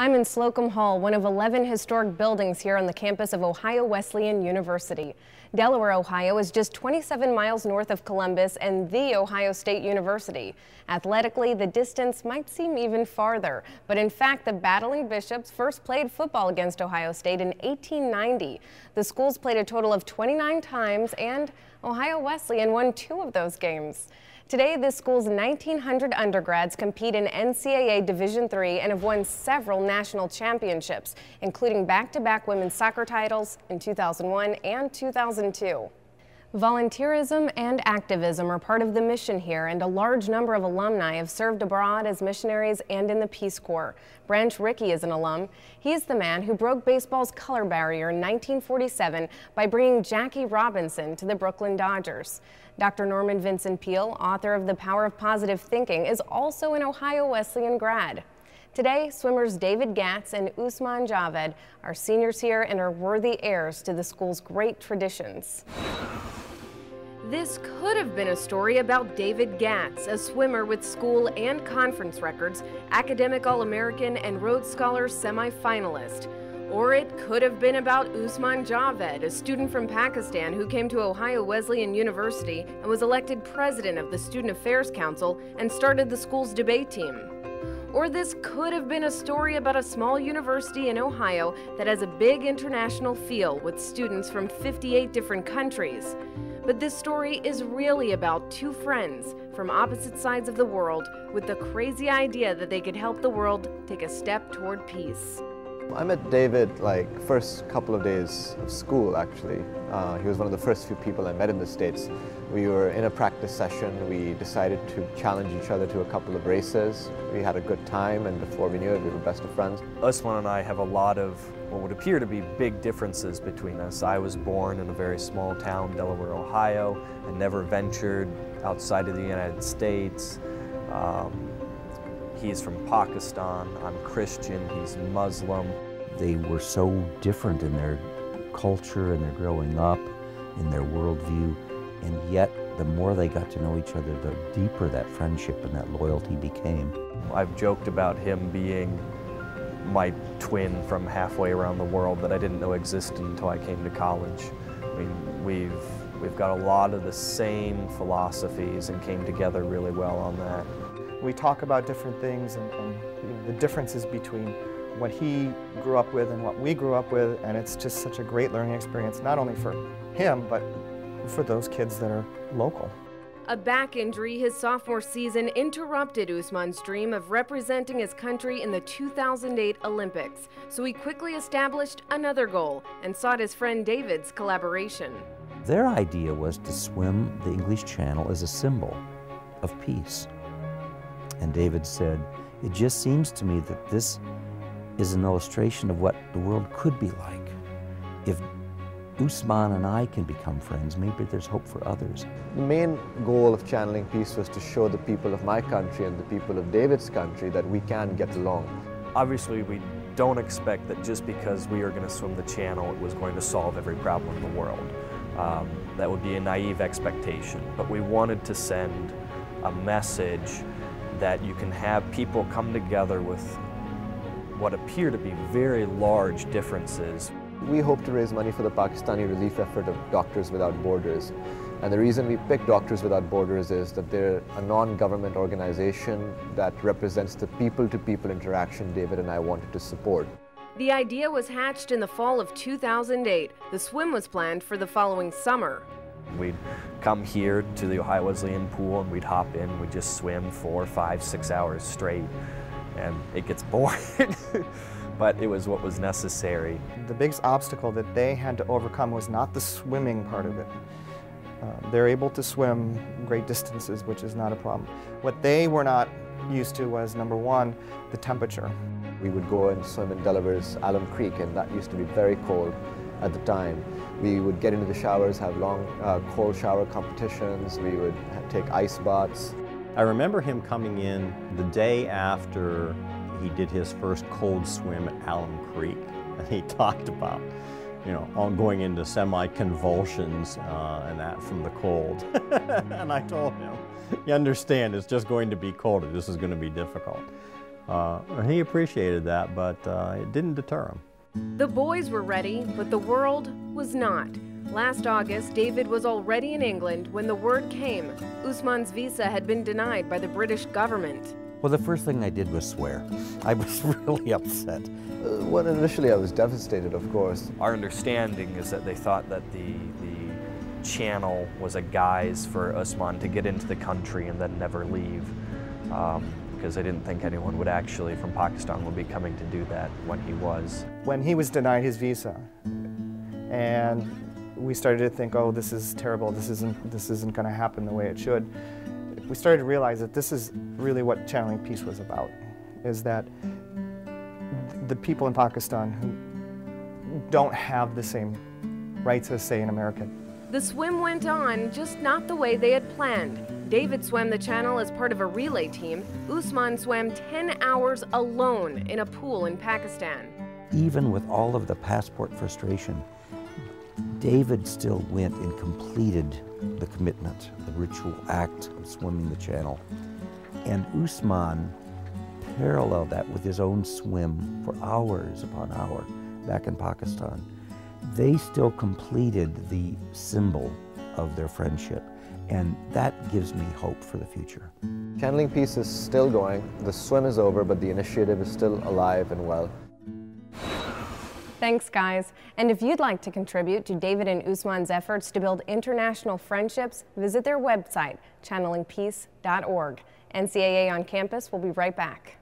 I'm in Slocum Hall, one of 11 historic buildings here on the campus of Ohio Wesleyan University. Delaware, Ohio is just 27 miles north of Columbus and the Ohio State University. Athletically, the distance might seem even farther, but in fact, the Battling Bishops first played football against Ohio State in 1890. The schools played a total of 29 times, and Ohio Wesleyan won 2 of those games. Today, this school's 1,900 undergrads compete in NCAA Division III and have won several national championships, including back-to-back women's soccer titles in 2001 and 2002. Volunteerism and activism are part of the mission here, and a large number of alumni have served abroad as missionaries and in the Peace Corps. Branch Rickey is an alum. He is the man who broke baseball's color barrier in 1947 by bringing Jackie Robinson to the Brooklyn Dodgers. Dr. Norman Vincent Peale, author of The Power of Positive Thinking, is also an Ohio Wesleyan grad. Today, swimmers David Gatz and Usman Javaid are seniors here and are worthy heirs to the school's great traditions. This could have been a story about David Gatz, a swimmer with school and conference records, academic All-American and Rhodes Scholar semi-finalist. Or it could have been about Usman Javaid, a student from Pakistan who came to Ohio Wesleyan University and was elected president of the Student Affairs Council and started the school's debate team. Or this could have been a story about a small university in Ohio that has a big international feel with students from 58 different countries. But this story is really about 2 friends from opposite sides of the world with the crazy idea that they could help the world take a step toward peace. I met David first couple of days of school, actually. He was one of the first few people I met in the States. We were in a practice session. We decided to challenge each other to a couple of races. We had a good time, and before we knew it, we were best of friends. Usman and I have a lot of what would appear to be big differences between us. I was born in a very small town, Delaware, Ohio, and never ventured outside of the United States. He's from Pakistan, I'm Christian, he's Muslim. They were so different in their culture and their growing up, in their worldview, and yet the more they got to know each other, the deeper that friendship and that loyalty became. I've joked about him being my twin from halfway around the world that I didn't know existed until I came to college. I mean, we've got a lot of the same philosophies and came together really well on that. We talk about different things and the differences between what he grew up with and what we grew up with, and it's just such a great learning experience, not only for him, but for those kids that are local. A back injury his sophomore season interrupted Usman's dream of representing his country in the 2008 Olympics, so he quickly established another goal and sought his friend David's collaboration. Their idea was to swim the English Channel as a symbol of peace. And David said, "It just seems to me that this is an illustration of what the world could be like. If Usman and I can become friends, maybe there's hope for others." The main goal of channeling peace was to show the people of my country and the people of David's country that we can get along. Obviously, we don't expect that just because we are going to swim the channel, it was going to solve every problem in the world. That would be a naive expectation, but we wanted to send a message that you can have people come together with what appear to be very large differences. We hope to raise money for the Pakistani relief effort of Doctors Without Borders. And the reason we picked Doctors Without Borders is that they're a non-government organization that represents the people-to-people interaction David and I wanted to support. The idea was hatched in the fall of 2008. The swim was planned for the following summer. We'd come here to the Ohio Wesleyan pool and we'd hop in, we'd just swim 4, 5, 6 hours straight, and it gets boring, but it was what was necessary. The biggest obstacle that they had to overcome was not the swimming part of it. They're able to swim great distances, which is not a problem. What they were not used to was, number one, the temperature. We would go and swim in Delaware's Alum Creek, and that used to be very cold at the time. We would get into the showers, have long cold shower competitions. We would take ice baths. I remember him coming in the day after he did his first cold swim at Alum Creek, and he talked about, all going into semi-convulsions and that from the cold. And I told him, you understand, it's just going to be cold. This is going to be difficult. He appreciated that, but it didn't deter him. The boys were ready, but the world was not. Last August, David was already in England when the word came. Usman's visa had been denied by the British government. Well, the first thing I did was swear. I was really upset. Well, initially I was devastated, of course. Our understanding is that they thought that the channel was a guise for Usman to get into the country and then never leave, because they didn't think anyone would actually from Pakistan would be coming to do that when he was. When he was denied his visa, and we started to think, oh, this is terrible, this isn't going to happen the way it should, we started to realize that this is really what Channeling Peace was about, is that the people in Pakistan who don't have the same rights as, say, in America. The swim went on, just not the way they had planned. David swam the channel as part of a relay team. Usman swam 10 hours alone in a pool in Pakistan. Even with all of the passport frustration, David still went and completed the commitment, the ritual act of swimming the channel. And Usman paralleled that with his own swim for hours upon hour back in Pakistan. They still completed the symbol of their friendship, and that gives me hope for the future. Channeling Peace is still going. The swim is over, but the initiative is still alive and well. Thanks, guys. And if you'd like to contribute to David and Usman's efforts to build international friendships, visit their website, channelingpeace.org. NCAA on Campus will be right back.